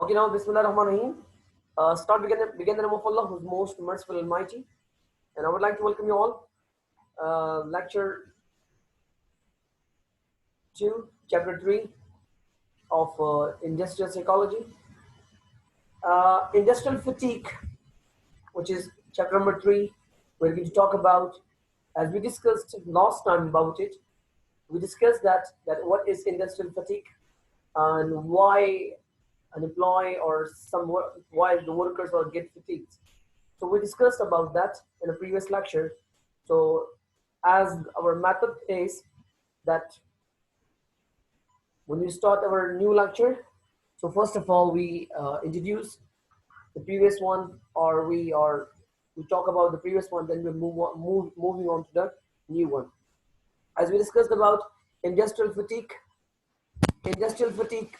Okay, now Bismillah Rahman Rahim. Begin the name of Allah, who is most merciful and mighty. And I would like to welcome you all. Lecture 2, Chapter 3 of Industrial Psychology. Industrial Fatigue, which is chapter number 3, we're going to talk about, as we discussed last time about it, we discussed that what is industrial fatigue and why an employee or why the workers will get fatigued. So we discussed about that in a previous lecture. So as our method is that when we start our new lecture, so first of all we introduce the previous one, or we talk about the previous one, then we moving on to the new one. As we discussed about industrial fatigue, industrial fatigue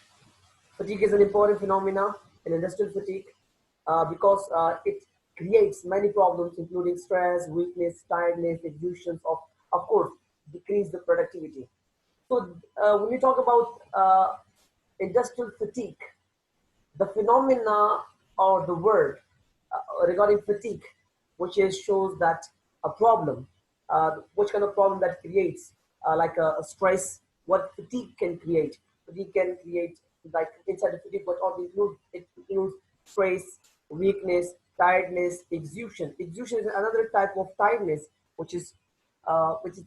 fatigue is an important phenomena in industrial fatigue because it creates many problems, including stress, weakness, tiredness, exhaustion, of course, decrease the productivity. So when we talk about industrial fatigue, the phenomena or the word regarding fatigue, which is shows that a problem, which kind of problem that creates, like a stress, what fatigue can create. Fatigue can create, like inside the fatigue, what all include, it includes stress, weakness, tiredness, exhaustion. Exhaustion is another type of tiredness, which is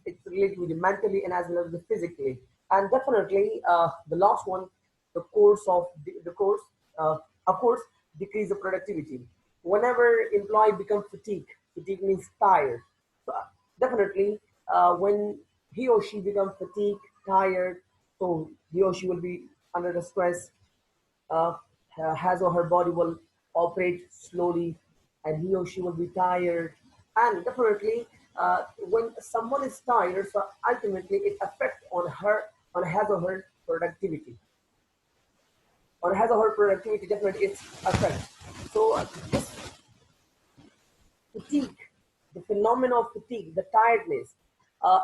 it's related with the mentally and as well as the physically. And definitely the last one, the course of the course, of course, decrease the productivity. Whenever employee become fatigued, fatigue means tired. So definitely when he or she become fatigued, tired, so he or she will be under the stress, uh, has or her body will operate slowly, and he or she will be tired. And definitely, when someone is tired, so ultimately it affects on his or her productivity. On his or her productivity, definitely it's affect. So this fatigue, the phenomenon of fatigue, the tiredness.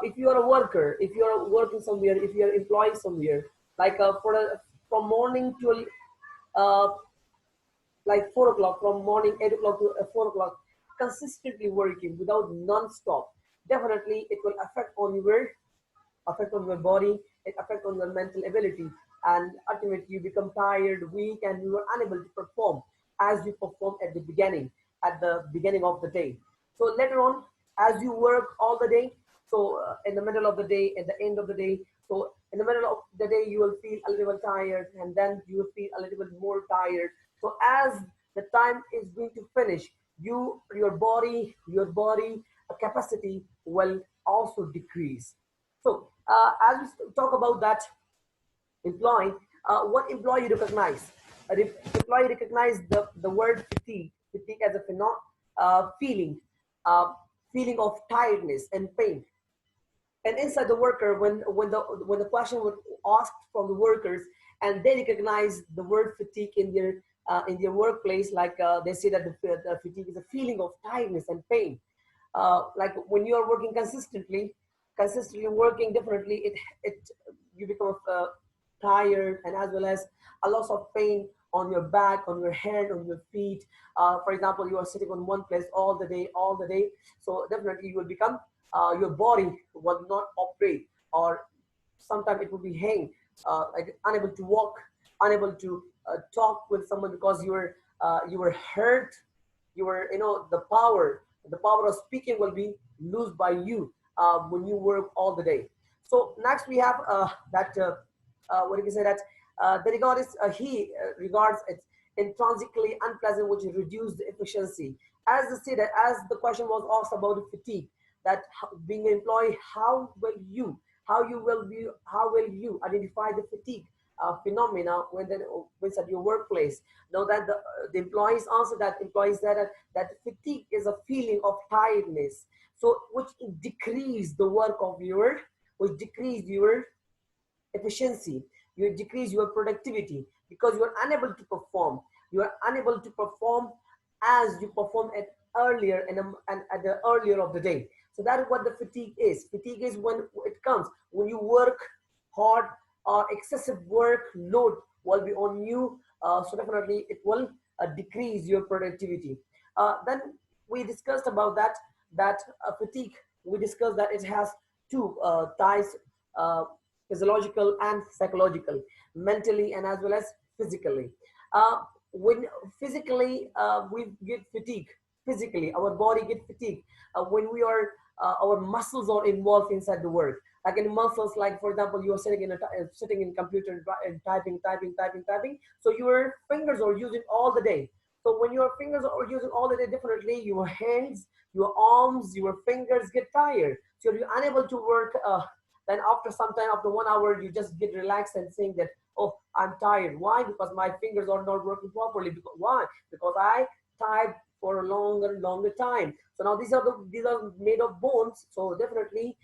If you are a worker, if you are working somewhere, if you are employed somewhere, like from morning till uh, like 4 o'clock, from morning 8 o'clock to 4 o'clock, consistently working without non-stop, definitely it will affect on your body, it affect on your mental ability, and ultimately you become tired, weak, and you are unable to perform as you perform at the beginning of the day. So later on, as you work all the day, so in the middle of the day, at the end of the day, so in the middle of the day, you will feel a little tired, and then you will feel a little bit more tired. So as the time is going to finish, your body capacity will also decrease. So as we talk about that employee, what employee recognize? Employee recognize the word fatigue as a feeling, uh, feeling of tiredness and pain. And inside the worker, when the question was asked from the workers, and they recognize the word fatigue in their workplace, like they say that the fatigue is a feeling of tiredness and pain. Like when you are working consistently working, definitely it you become tired, and as well as a loss of pain on your back, on your hand, on your feet. For example, you are sitting on one place all the day. So definitely you will become, your body will not operate, or sometimes it will be hang, like unable to walk, unable to talk with someone, because you were hurt, the power of speaking will be lost by you when you work all the day. So next we have that what do you say that the regard is he regards it intrinsically unpleasant, which reduce the efficiency. As I said, that as the question was asked about the fatigue, that being an employee, how will you identify the fatigue phenomena when at your workplace? Now that the employees answer, that employees that fatigue is a feeling of tiredness, so which decrease the work of your, which decrease your efficiency, you decrease your productivity, because you are unable to perform. You are unable to perform as you perform at earlier and at the earlier of the day. So that is what the fatigue is. Fatigue is when it comes when you work hard, or excessive work load will be on you So definitely it will decrease your productivity. Then we discussed about that fatigue. We discussed that it has two ties, uh, physiological and psychological, mentally and as well as physically. uh, when physically we get fatigue, physically our body get fatigue when we are our muscles are involved inside the work, like in muscles, like for example you are sitting in sitting in computer and typing, so your fingers are using all the day. So when your fingers are using all the day, definitely your hands, your arms, your fingers get tired, so you're unable to work. Then after some time, after 1 hour, you just get relaxed and saying that, oh, I'm tired. Why? Because my fingers are not working properly. Because why? Because I typed for a longer time. So now these are made of bones. So definitely,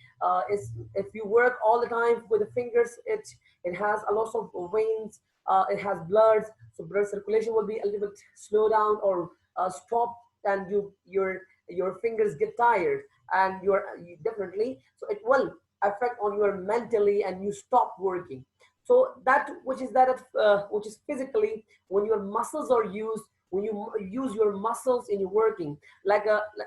it's, if you work all the time with the fingers, it has a lot of veins. It has bloods. So blood circulation will be a little bit slow down or stop, and your fingers get tired, and you definitely, so it will affect on your mentally, and you stop working. So that which is physically, when your muscles are used, when you use your muscles in your working, like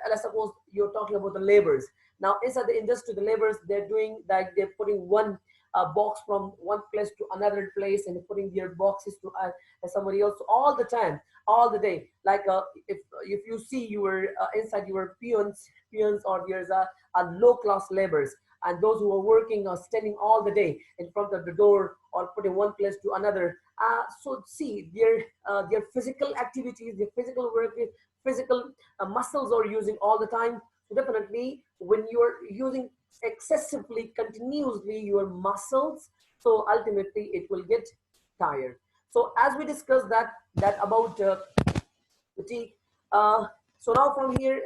let's suppose you're talking about the laborers. Now inside the industry, the laborers, they're doing like they're putting one box from one place to another place, and putting their boxes to somebody else all the time, all the day. Like if you see your inside your peons, or there's a low class laborers, and those who are working or standing all the day in front of the door or putting one place to another. So see their physical activities, their physical work, physical muscles are using all the time. So definitely, when you're using excessively, continuously your muscles, so ultimately it will get tired. So as we discussed that about fatigue. Uh, so now from here,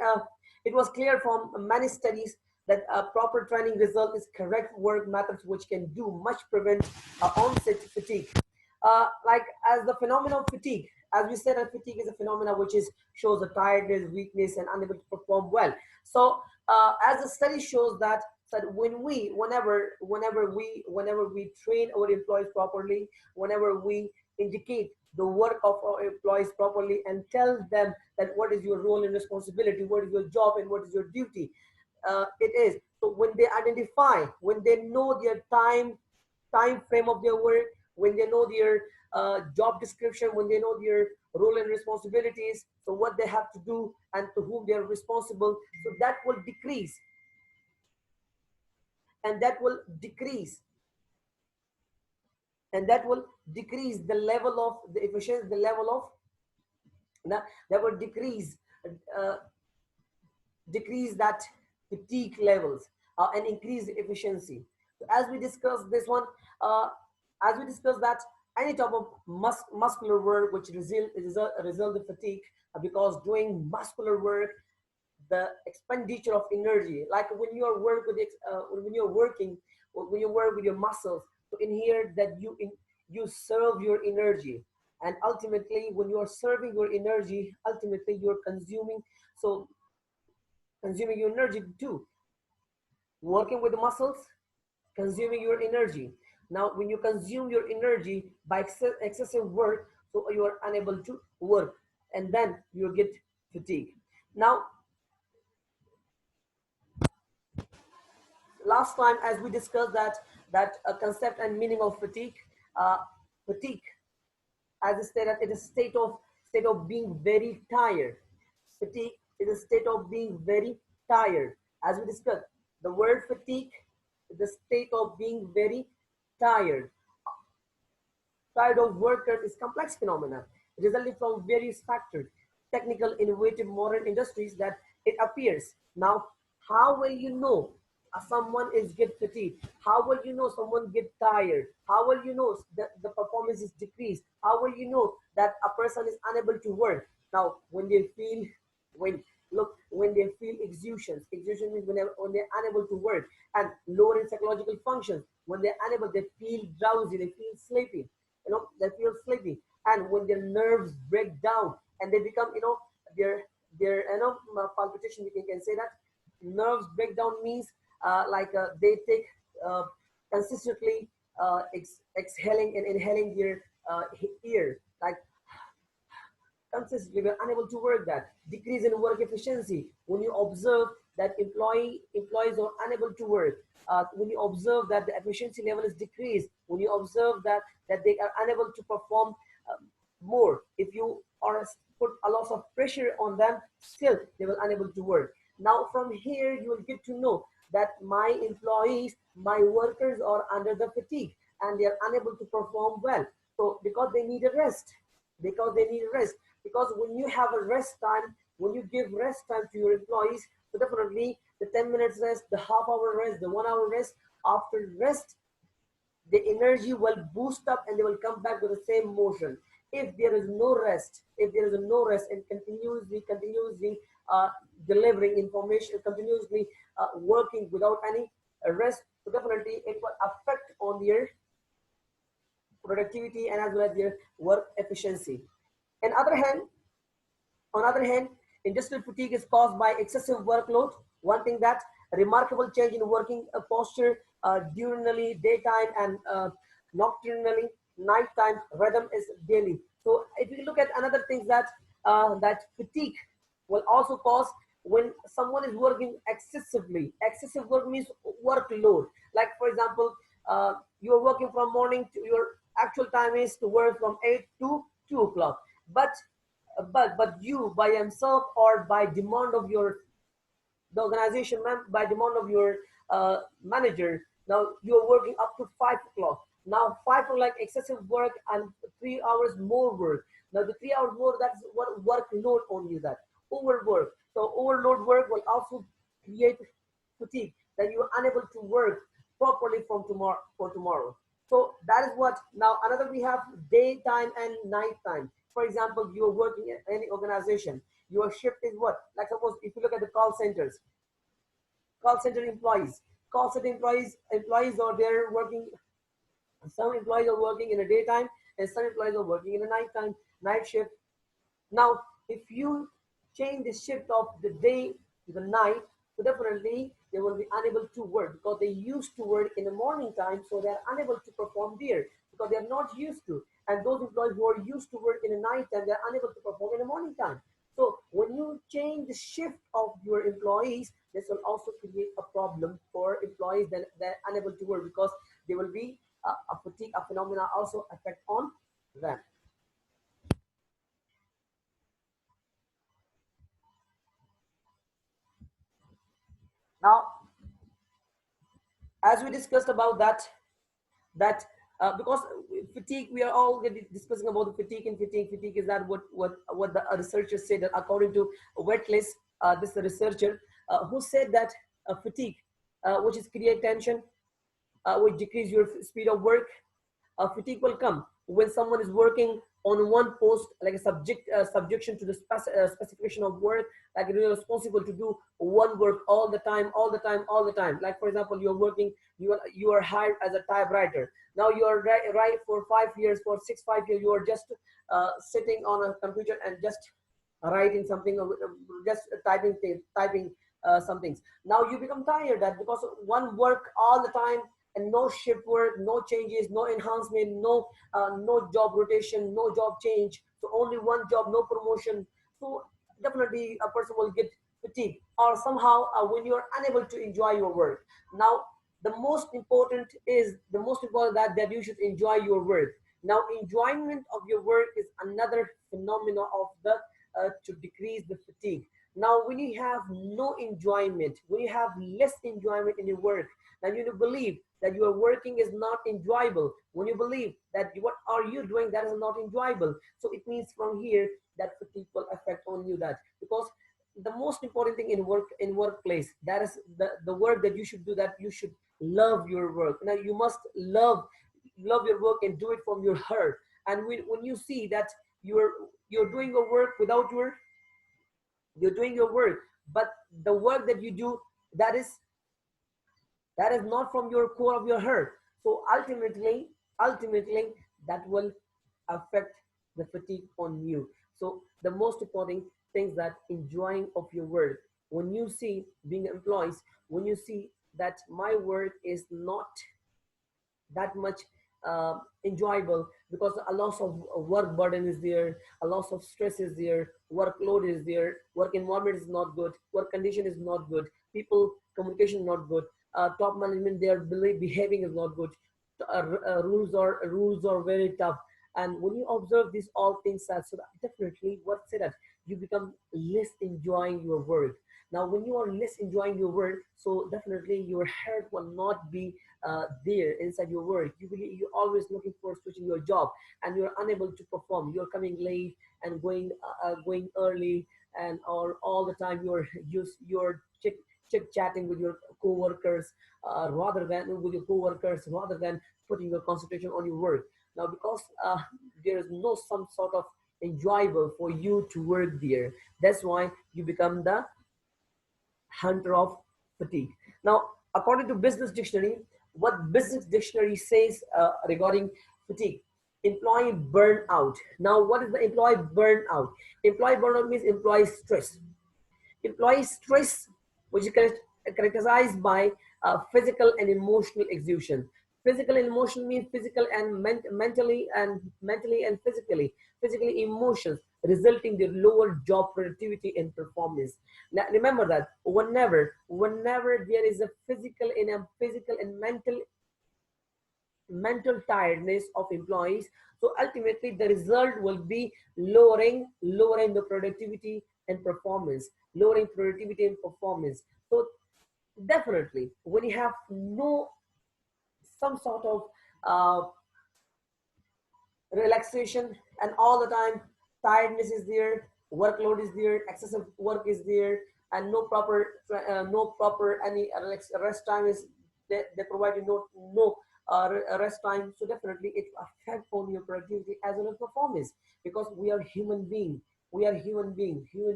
it was clear from many studies that proper training result is correct work methods which can do much prevent onset fatigue. Like as the phenomenon of fatigue, as we said, that fatigue is a phenomenon which is shows a tiredness, weakness, and unable to perform well. So as the study shows that whenever we train our employees properly, whenever we indicate the work of our employees properly and tell them that what is your role and responsibility, what is your job and what is your duty, it is. So when they identify, when they know their time frame of their work, when they know their job description, when they know their role and responsibilities, so what they have to do and to whom they are responsible, so that will decrease, and that will decrease, and that will decrease the level of the efficiency, the level of that will uh, decrease that fatigue levels, and increase efficiency. So as we discussed this one, uh, as we discussed that any type of muscular work which result in fatigue, because doing muscular work, the expenditure of energy, like when you are work with when you're working, when you work with your muscles, so in here that you serve your energy, and ultimately when you are serving your energy, ultimately you're consuming, so consuming your energy too. Working with the muscles, consuming your energy. Now, when you consume your energy by excessive work, so you are unable to work, and then you get fatigue. Now, last time, as we discussed that concept and meaning of fatigue, uh, fatigue, as I stated, it is state of being very tired. Fatigue is a state of being very tired. As we discussed, the word fatigue is the state of being very tired. Tired of workers is complex phenomena resulting from various factors, technical, innovative, modern industries that it appears. Now, how will you know someone is get fatigued? How will you know someone get tired? How will you know that the performance is decreased? How will you know that a person is unable to work? Now, when they feel, when they feel exhaustion means when they're unable to work, and lower in psychological functions, when they're unable, they feel drowsy, they feel sleepy, they feel sleepy, and when their nerves break down and they become, their palpitation, we can say that nerves breakdown means they take uh, consistently exhaling and inhaling their air, like consistently, we're unable to work that. Decrease in work efficiency. When you observe that employees are unable to work, when you observe that the efficiency level is decreased, when you observe that they are unable to perform uh, more, if you are put a lot of pressure on them, still they will unable to work. Now from here you will get to know that my employees, my workers are under the fatigue and they are unable to perform well. So because they need a rest, because they need rest. Because when you have a rest time, when you give rest time to your employees, so definitely the 10 minutes rest, the half-hour rest, the 1 hour rest, after rest, the energy will boost up and they will come back with the same motion. If there is no rest, if there is no rest and continuously uh, delivering information, continuously working without any rest, so definitely it will affect on their productivity and as well as their work efficiency. On other hand, on other hand, industrial fatigue is caused by excessive workload. One thing that remarkable change in working posture diurnally, daytime, and nocturnally, nighttime rhythm is daily. So if you look at another things that fatigue will also cause when someone is working excessively. Excessive work means workload. Like for example, you are working from morning to your actual time is to work from 8 to 2 o'clock, but but you by yourself or by demand of your the organization by demand of your manager, now you're working up to 5 o'clock. Now 5 o'clock excessive work and 3 hours more work. Now the 3 hours more, that's what workload on you, that overwork. So overload work will also create fatigue, that you are unable to work properly from tomorrow for tomorrow. So that is what. Now another, we have daytime and nighttime. For example, you are working in any organization, your shift is what? Like suppose if you look at the call centers, call center employees, employees are there working. Some employees are working in the daytime and some employees are working in the nighttime, night shift. Now, if you change the shift of the day to the night, so definitely they will be unable to work because they used to work in the morning time, so they are unable to perform there because they are not used to. And those employees who are used to work in the night time, they are unable to perform in the morning time. So when you change the shift of your employees, this will also create a problem for employees that they're unable to work because they will be a fatigue, a phenomena also affect on them. Now, as we discussed about that because fatigue, we are already discussing about the fatigue, and fatigue is that what the researchers say, that according to Wetless, this researcher who said that fatigue, which is create tension, which decrease your speed of work. Fatigue will come when someone is working on one post, like a subjection to the specification of work, like you're responsible to do one work all the time, all the time, all the time. Like for example, you're working, you are hired as a typewriter. Now you are right for 5 years, for 5 years, you are just sitting on a computer and just writing something, just typing some things. Now you become tired that because one work all the time and no shift work, no changes, no enhancement, no job rotation, no job change. So only one job, no promotion. So definitely a person will get fatigued, or somehow when you are unable to enjoy your work. Now the most important that you should enjoy your work. Now enjoyment of your work is another phenomena of the to decrease the fatigue. Now when you have no enjoyment, when you have less enjoyment in your work, then you believe that your working is not enjoyable. When you believe that what are you doing that is not enjoyable, so it means from here that fatigue will affect on you. That because the most important thing in workplace, that is the work that you should do, that you should love your work. Now you must love your work and do it from your heart. And when you see that you're doing your work without you're doing your work, but the work that you do, that is not from your core of your heart, so ultimately that will affect the fatigue on you. So the most important things that enjoying of your work, when you see being employees, when you see that my work is not that much enjoyable, because a loss of work burden is there, a loss of stress is there, workload is there, work environment is not good, work condition is not good, people communication not good, top management their behaving is not good, rules are very tough. And when you observe these all things, so that definitely what say that you become less enjoying your work. Now when you are less enjoying your work, so definitely your heart will not be there inside your work. You're always looking for switching your job, and you're unable to perform. You're coming late and going early, and or all the time you're chit chatting with your co-workers, rather than with your co-workers rather than putting your concentration on your work. Now because there is no some sort of enjoyable for you to work there, that's why you become the hunter of fatigue. Now, according to Business Dictionary, what Business Dictionary says regarding fatigue, employee burnout. Now, what is the employee burnout? Employee burnout means employee stress. Employee stress, which is characterized by physical and emotional exhaustion. Physical and emotional means physical and mentally and physically. Physically emotions resulting in lower job productivity and performance. Now remember that whenever there is a physical and mental tiredness of employees, so ultimately the result will be lowering the productivity and performance, lowering productivity and performance. So definitely when you have no some sort of uh, relaxation, and all the time tiredness is there, workload is there, excessive work is there, and no proper any rest time is, they provide you no rest time. So definitely it affect on your productivity as well as performance, because we are human being. Human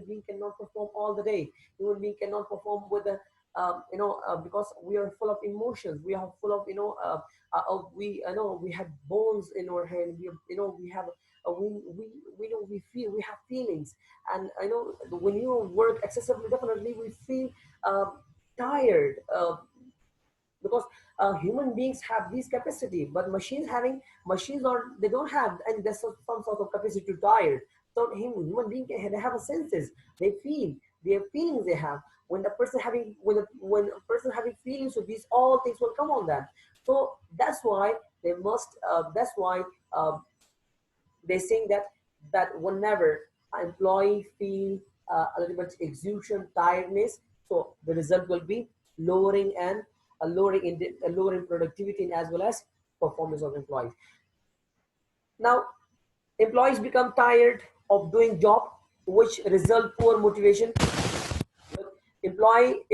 being cannot perform all the day. Human being cannot perform with the because we are full of emotions. We are full of we I know we have bones in our hand. We have we know we feel, we have feelings. And I know when you work excessively, definitely we feel tired, because human beings have this capacity, but machines are, they don't have, and there's some sort of capacity to tire. So human being they have a senses, they feel, their feelings they have. When the person having when a person having feelings, so these all things will come on them. So that's why they must that's why uh, they saying that whenever an employee feel a little bit exhaustion, tiredness, so the result will be lowering and lowering productivity and as well as performance of employees. Now employees become tired of doing job, which result poor motivation. Employee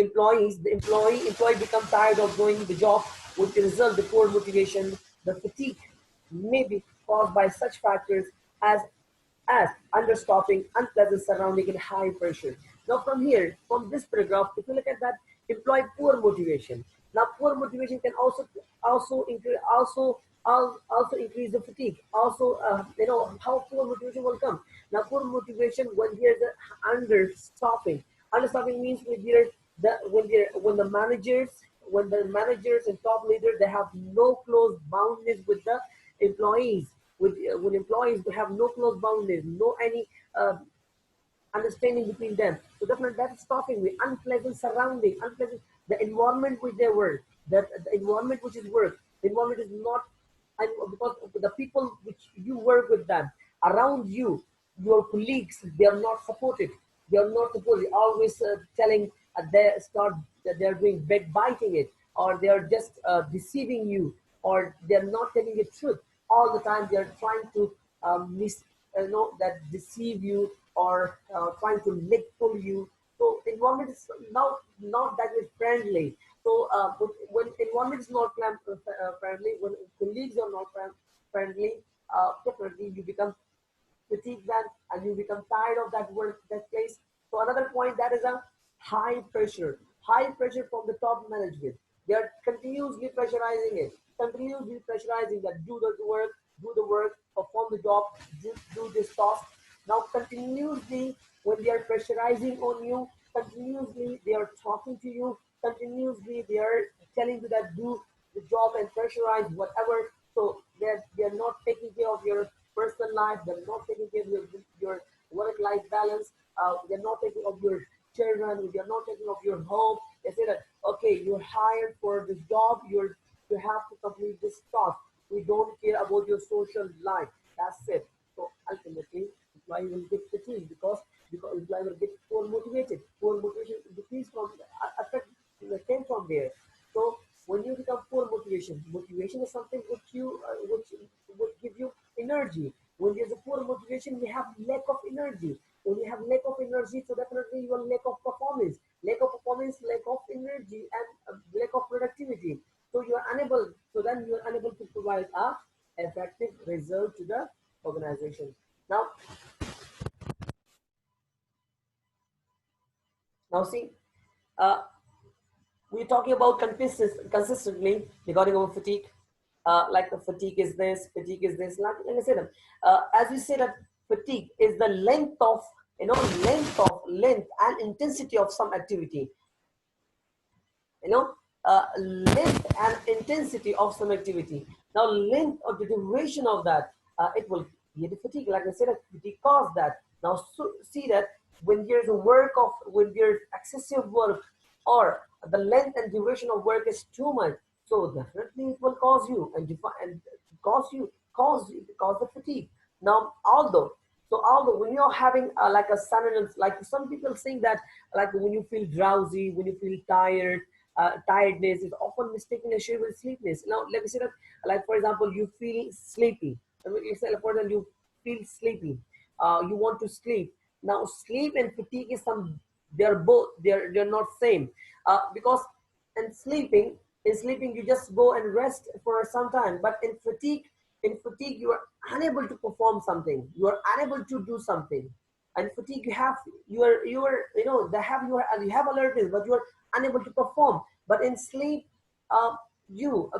become tired of doing the job, which result the poor motivation. The fatigue may be caused by such factors as as understaffing, unpleasant surrounding, and high pressure. Now from here, from this paragraph, if you look at that, employee poor motivation. Now poor motivation can also increase the fatigue. Also, how poor motivation will come. Now poor motivation when there's a understaffing. Understaffing means when the managers and top leaders, they have no close boundaries with the employees. With employees, they have no close boundaries, no any uh, understanding between them. So definitely that is stopping with unpleasant surrounding, unpleasant the environment which they work, that the environment which is work, the environment is not, and because the people which you work with them around you, your colleagues, they are not supported. They are not supported. Always telling they start that they are doing backbiting it, or they are just deceiving you, or they are not telling the truth. All the time they are trying to mis that deceive you, or trying to leg pull you. So environment is now not that is friendly. So but when environment is not friendly, when colleagues are not friendly, definitely you become fatigued then, and you become tired of that work, that place. So another point, that is a high pressure from the top management. They are continuously pressurizing it, continuously pressurizing that do the work, perform the job, do this task. Now continuously when they are pressurizing on you, continuously they are talking to you, continuously they are telling you that do the job and pressurize whatever. So life, they're not taking care of your work-life balance, they're not taking of your children, they're not taking of your home. They say that, okay, you're hired for this job, you have to complete this task. We don't care about your social life. That's it. So ultimately, employee will get fatigued because employee will get poor motivated. Poor motivation decrease from affect came from there. So when you become poor motivation, motivation is something which would give you energy. When there's a poor motivation, we have lack of energy. When you have lack of energy, so definitely you will lack of performance. Lack of performance, lack of energy, and lack of productivity. So you are unable. So then you are unable to provide a effective result to the organization. Now, now see, uh, we're talking about consistently regarding our fatigue. Like the fatigue is this, fatigue is this. Like I said, as we said, that fatigue is the length of length and intensity of some activity. you know, length and intensity of some activity. Now, length or the duration of that, it will create a fatigue. Like I said, fatigue cause that. Now, so see that when there's a when there's excessive work or the length and duration of work is too much, so definitely it will cause you and cause the fatigue. Now, although when you're having like a sudden, like some people think that like when you feel drowsy, when you feel tired, tiredness is often mistaken as sheer sleepiness. Now, let me say that, like for example, you feel sleepy. I mean, let's say, for example, you feel sleepy. You want to sleep. Now, sleep and fatigue is they're both, they're not same. Because in sleeping, you just go and rest for some time. But in fatigue, you are unable to perform something. You are unable to do something. And fatigue, you have alertness, but you are unable to perform. But in sleep,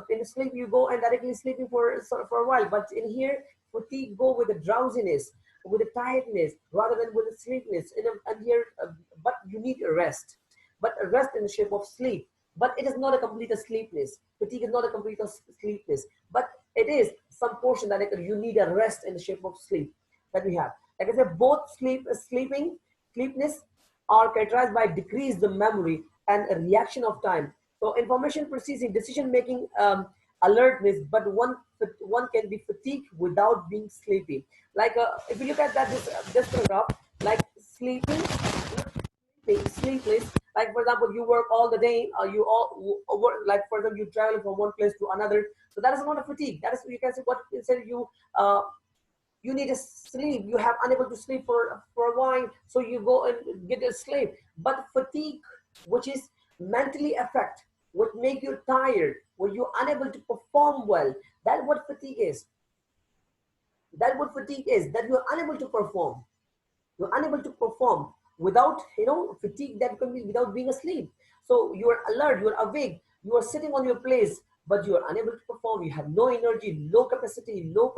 in sleep you go and directly sleeping for a while. But in here, fatigue go with the drowsiness, with the tiredness, rather than with the sleepiness. And here, but you need a rest, but a rest in the shape of sleep. But it is not a complete sleepiness. Fatigue is not a complete sleepiness, but it is some portion that you need a rest in the shape of sleep that we have. Like I said, both sleepiness are characterized by decreased the memory and a reaction of time. So information processing, decision making, alertness, but one can be fatigued without being sleepy. Like if you look at that this paragraph, like sleepless. Like for example, you work all the day, you all work, like for example, you travel from one place to another. So that is not a fatigue. That is, you can say, what instead uh, you need to sleep, you have unable to sleep for a while, so you go and get a sleep. But fatigue, which is mentally affect, what make you tired, when you're unable to perform well, that what fatigue is. That what fatigue is, that you're unable to perform. You're unable to perform without fatigue, that can be without being asleep. So you are alert, you are awake, you are sitting on your place, but you are unable to perform. You have no energy, low capacity, low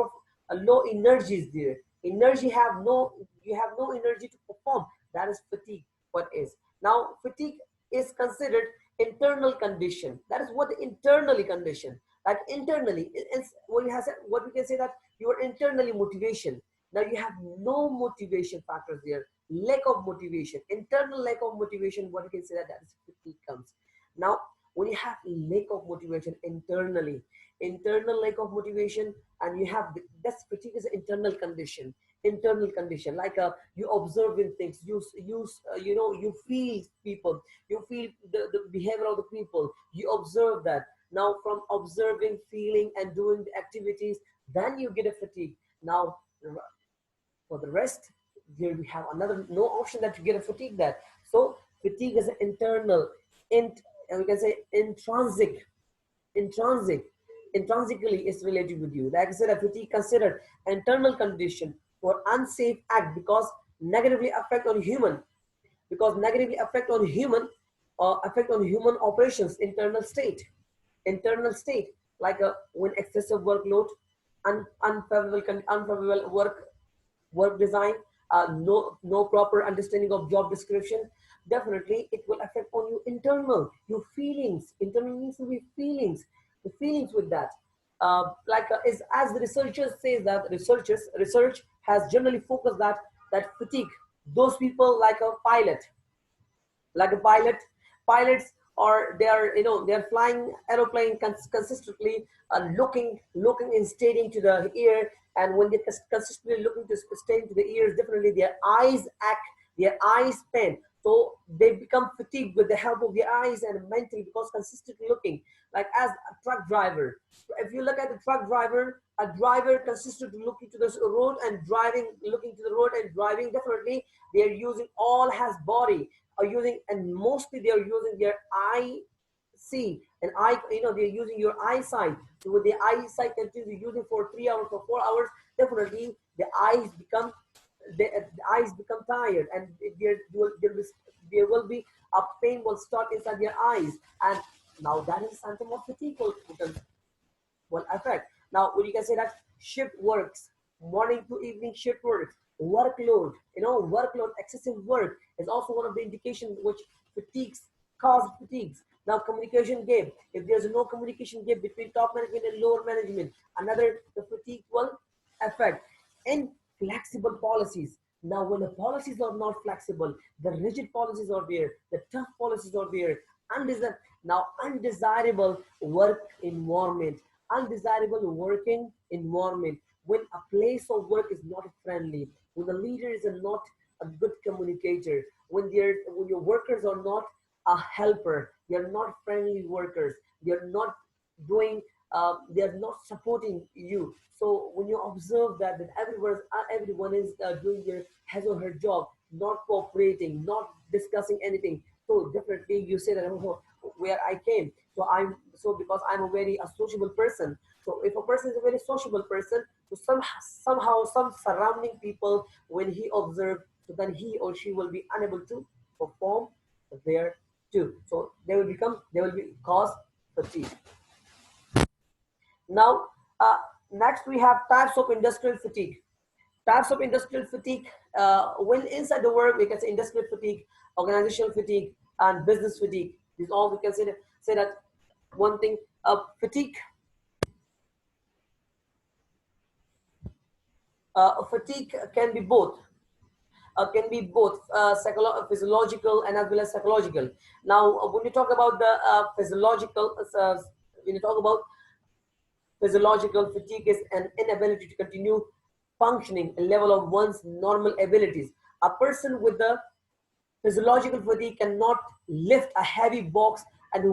energy is there. Energy have no You have no energy to perform. That is fatigue. What is now fatigue is considered internal condition. That is what the internally condition. Like internally, it's when you have what we can say that you are internally motivation. Now you have no motivation factors there. Lack of motivation, internal lack of motivation. What you can say that is fatigue comes. Now, when you have lack of motivation internally, internal lack of motivation, and you have that's fatigue is an internal condition. Internal condition, like you observing things, you feel people, you feel the behavior of the people, you observe that. Now, from observing, feeling, and doing the activities, then you get a fatigue. Now, for the rest, here we have another no option that you get a fatigue that. So fatigue is an internal, and we can say intrinsic, intrinsically is related with you. Like I said, a fatigue considered internal condition for unsafe act because negatively affect on human operations, internal state, like when excessive workload, unfavorable work design, no proper understanding of job description, definitely it will affect on you your feelings. Internal means to be feelings, the feelings with that. Like is as the research has generally focused that fatigue. Those people like a pilot, like a pilot pilots, or they are, they are flying aeroplane consistently, looking and staring to the air. And when they're consistently looking to staying to the ears, definitely their eyes act, their eyes pain, so they become fatigued with the help of their eyes and mentally, because consistently looking. Like as a truck driver, if you look at the truck driver, a driver consistently looking to the road and driving, looking to the road and driving, definitely they are using all has body, are using, and mostly they are using their eye see and eye, they're using your eyesight. So with the eyesight continue using for 3 hours or 4 hours, definitely the eyes become, the eyes become tired, and there will be a pain will start inside their eyes. And now that is something of fatigue will affect. Now, when you can say that shift works, morning to evening shift works, workload, workload, excessive work is also one of the indications which fatigues, cause fatigues. Now, communication gap. If there's no communication gap between top management and lower management, another the fatigue will affect. And flexible policies. Now, when the policies are not flexible, the rigid policies are there, the tough policies are there, undesirable work environment, undesirable working environment. When a place of work is not friendly, when the leader is not a good communicator, when your workers are not a helper, they are not friendly workers, they are not doing, they are not supporting you. So when you observe that everyone is doing their his or her job, not cooperating, not discussing anything, so definitely you say that, oh, where I came. So because I'm a very a sociable person. So if a person is a very sociable person, so somehow some surrounding people, when he observe, so then he or she will be unable to perform there too. So they will be cause fatigue. Now, next we have types of industrial fatigue. Types of industrial fatigue. When inside the work, we can say industrial fatigue, organizational fatigue, and business fatigue. These all we can say that one thing. Fatigue. Fatigue can be both physiological and as well as psychological. Now, when you talk about the physiological, when you talk about physiological fatigue is an inability to continue functioning a level of one's normal abilities. A person with the physiological fatigue cannot lift a heavy box and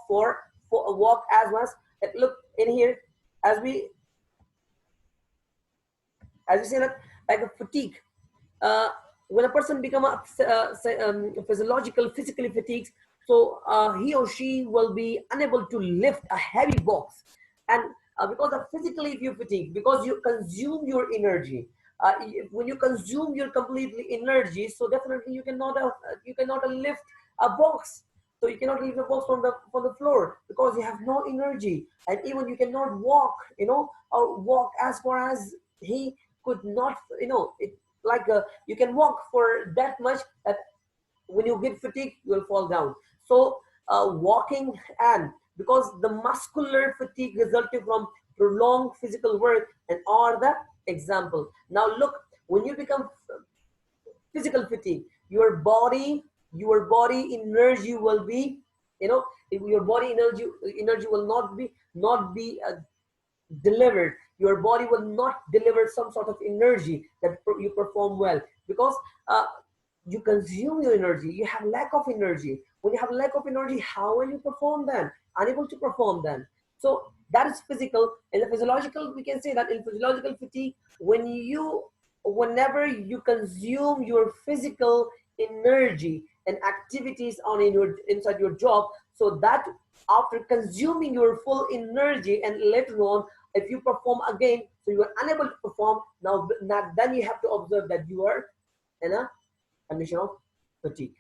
for a walk as much. Look in here, as we say that, like a fatigue. Uh, when a person become physically fatigued, so he or she will be unable to lift a heavy box. And because of physically, if you fatigue, because you consume your energy, when you consume your completely energy, so definitely you cannot lift a box. So you cannot lift a box from the floor because you have no energy, and even you cannot walk, or walk as far as he could not, like you can walk for that much that when you get fatigued, you will fall down. So walking, and because the muscular fatigue resulting from prolonged physical work and are the example. Now look, when you become physical fatigue, your body energy will be, if your body energy will not be delivered, your body will not deliver some sort of energy that you perform well, because you consume your energy, you have lack of energy. When you have lack of energy, how will you perform then? Unable to perform then. So that is physical. In the physiological, we can say that in physiological fatigue, whenever you consume your physical energy and activities inside your job, so that after consuming your full energy and later on, if you perform again, so you are unable to perform, now then you have to observe that you are in a condition of fatigue.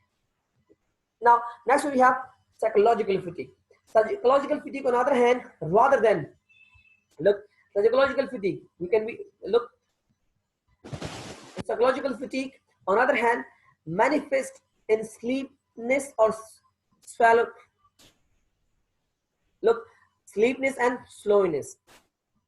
Now, next we have psychological fatigue. Psychological fatigue, on the other hand, rather than look, psychological fatigue, we can be look. Psychological fatigue, on the other hand, manifest in sleepiness or swallow. Look, sleepiness and slowness.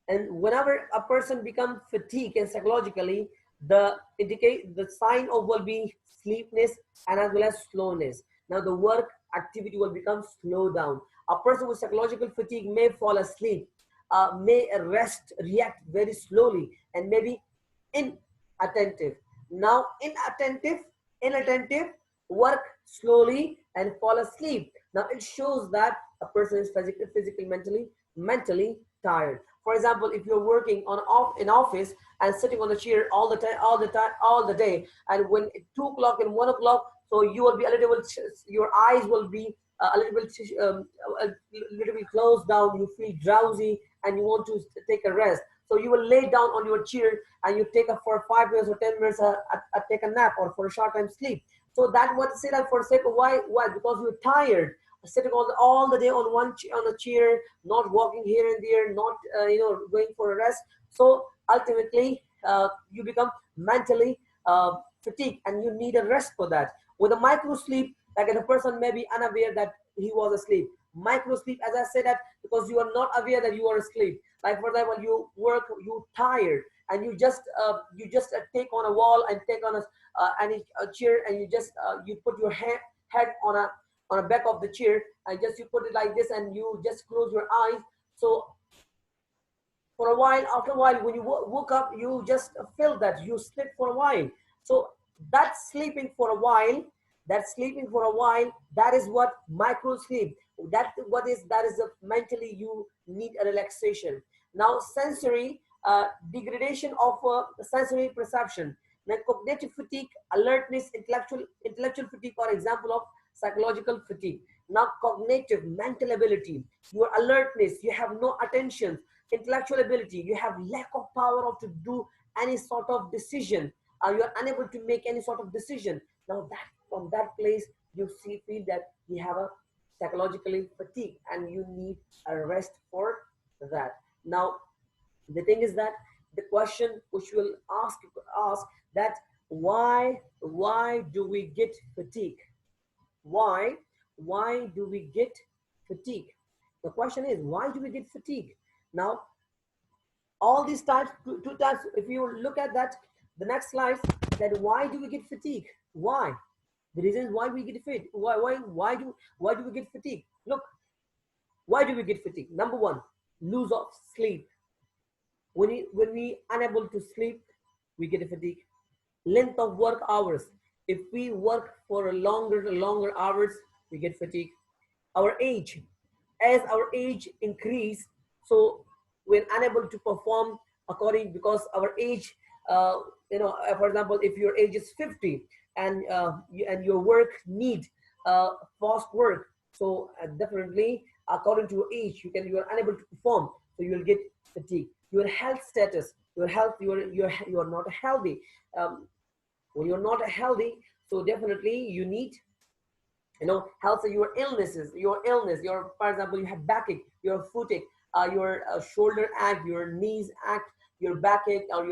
And whenever a person becomes fatigued and psychologically, The indicate the sign of will be sleepiness and as well as slowness. Now the work activity will become slow down. A person with psychological fatigue may fall asleep, may rest, react very slowly, and maybe inattentive. Now inattentive, work slowly and fall asleep. Now it shows that a person is physically, mentally tired. For example, if you're working on in office and sitting on the chair all the day, and when 2 o'clock and 1 o'clock, so you will be a little bit, your eyes will be a little bit closed down. You feel drowsy and you want to take a rest. So you will lay down on your chair and you take a for 5 minutes or 10 minutes, take a nap or for a short time sleep. So that what say that for sake of why because you're tired, sitting all the day on on a chair, not walking here and there, not going for a rest. So ultimately, you become mentally fatigued, and you need a rest for that. With a micro sleep, like the person may be unaware that he was asleep. Micro sleep, as I said that, because you are not aware that you are asleep. Like for example, you work, you tired, and you just take on a wall and take on a chair, and you put your head on the back of the chair, and just you put it like this, and you just close your eyes. So for a while, after a while, when you woke up, you just feel that you slept for a while. So that sleeping for a while, that is what micro sleep. That is a mentally you need a relaxation. Now sensory degradation of sensory perception. Now cognitive fatigue, alertness, intellectual fatigue are example of psychological fatigue. Now cognitive, mental ability, your alertness, you have no attention. Intellectual ability, you have lack of power of to do any sort of decision. You are unable to make any sort of decision. Now that from that place you feel that you have a psychologically fatigue and you need a rest for that. Now the thing is that the question which will ask that why do we get fatigue? Why do we get fatigue? The question is, why do we get fatigue? Now all these types, two types, if you look at that, the next slide, that why do we get fatigue? Why? The reasons why we get fatigue. Why do we get fatigue? Look, why do we get fatigue? Number one, lose of sleep. When we unable to sleep, we get a fatigue. Length of work hours. If we work for a longer hours, we get fatigue. Our age, as our age increase, so we're unable to perform according, because our age, for example, if your age is 50 and and your work need fast work, so definitely according to your age, you are unable to perform, so you will get fatigue. Your health status, your health, you are not healthy. When you're not healthy, so definitely you need, health, your illnesses, your, for example, you have backache, your footache, your shoulder ache, your knees ache, your backache, or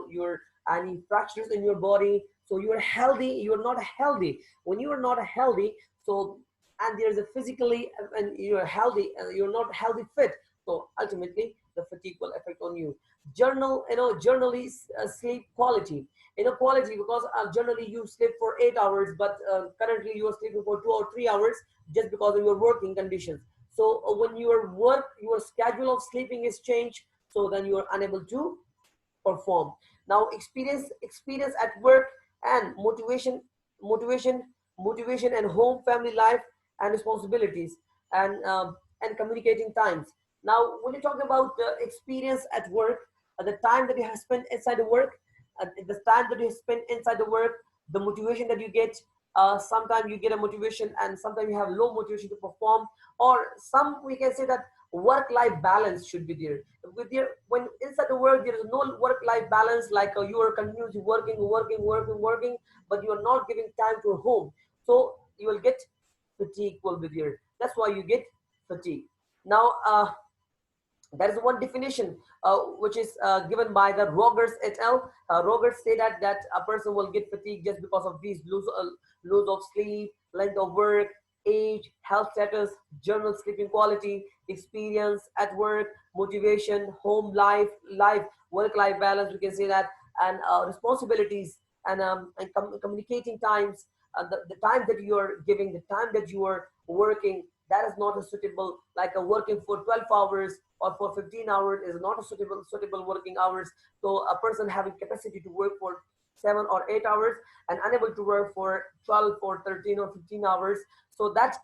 your any fractures in your body. So you're healthy, you're not healthy. When you are not healthy, so, and there's a physically, and you're healthy, you're not healthy fit, so ultimately the fatigue will affect on you. Generally sleep quality, quality, because generally you sleep for 8 hours, but currently you are sleeping for 2 or 3 hours, just because of your working conditions. So when your schedule of sleeping is changed, so then you are unable to perform. Now experience at work and motivation motivation and home, family life, and responsibilities, and communicating times. Now when you talk about the experience at work, the time that you have spent inside the work, the time that you spend inside the work, the motivation that you get. Sometimes you get a motivation, and sometimes you have low motivation to perform, or some, we can say that work-life balance should be there. When inside the work there is no work-life balance, like you are continuously working, but you are not giving time to home. So you will get fatigue will be there. That's why you get fatigue. Now that is one definition, which is given by the Rogers et al. Rogers say that a person will get fatigue just because of these lose of sleep, length of work, age, health status, general sleeping quality, experience at work, motivation, home life, work-life balance. We can say that, and responsibilities, and communicating times, the time that you are giving, the time that you are working, that is not a suitable, like a working for 12 hours or for 15 hours is not a suitable working hours. So a person having capacity to work for 7 or 8 hours and unable to work for 12 or 13 or 15 hours. So that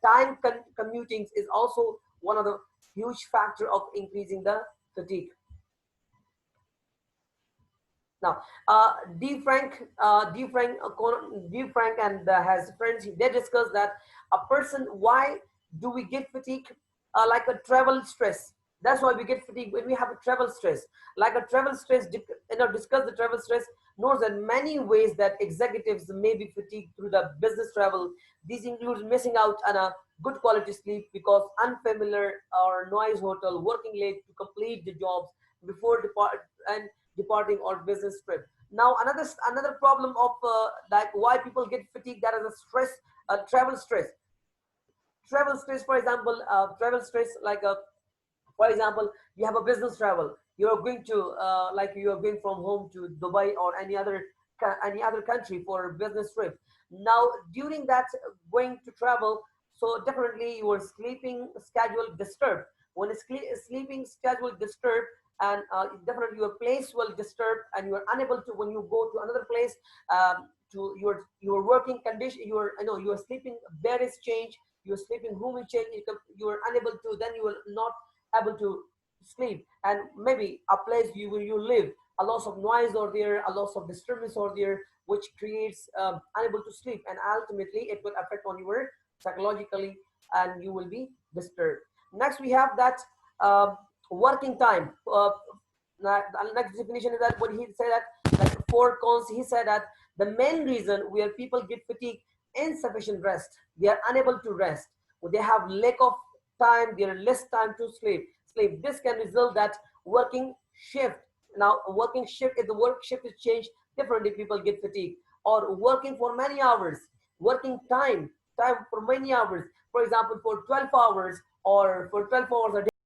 time commuting is also one of the huge factor of increasing the fatigue. Now, D. Frank and has friends. They discuss that a person. Why do we get fatigue? Like a travel stress. That's why we get fatigue when we have a travel stress. Like a travel stress. Discuss the travel stress. Knows that many ways that executives may be fatigued through the business travel. These include missing out on a good quality sleep because unfamiliar or noise hotel, working late to complete the jobs before depart and departing or business trip. Now another problem of like why people get fatigued, that is a stress, travel stress. Travel stress, for example, travel stress like a, for example, you have a business travel. You are going to like you are going from home to Dubai or any other country for a business trip. Now during that going to travel, so definitely your sleeping schedule disturbed. When a sleeping schedule disturbed, and definitely your place will disturb, and you are unable to, when you go to another place, to your working condition, your, I know, your sleeping bed is changed, your sleeping room will change. You are unable to, then you will not able to sleep, and maybe a place where you live, a loss of noise or there, a loss of disturbance or there, which creates unable to sleep, and ultimately it will affect on your psychologically, and you will be disturbed. Next we have that working time. The next definition is that what he said, that like four cons. He said that the main reason where people get fatigue, insufficient rest. They are unable to rest. They have lack of time. There are less time to sleep. This can result that working shift. Now working shift, if the work shift is changed differently, people get fatigued. Or working for many hours, working time for many hours, for example for 12 hours or for 12 hours a day.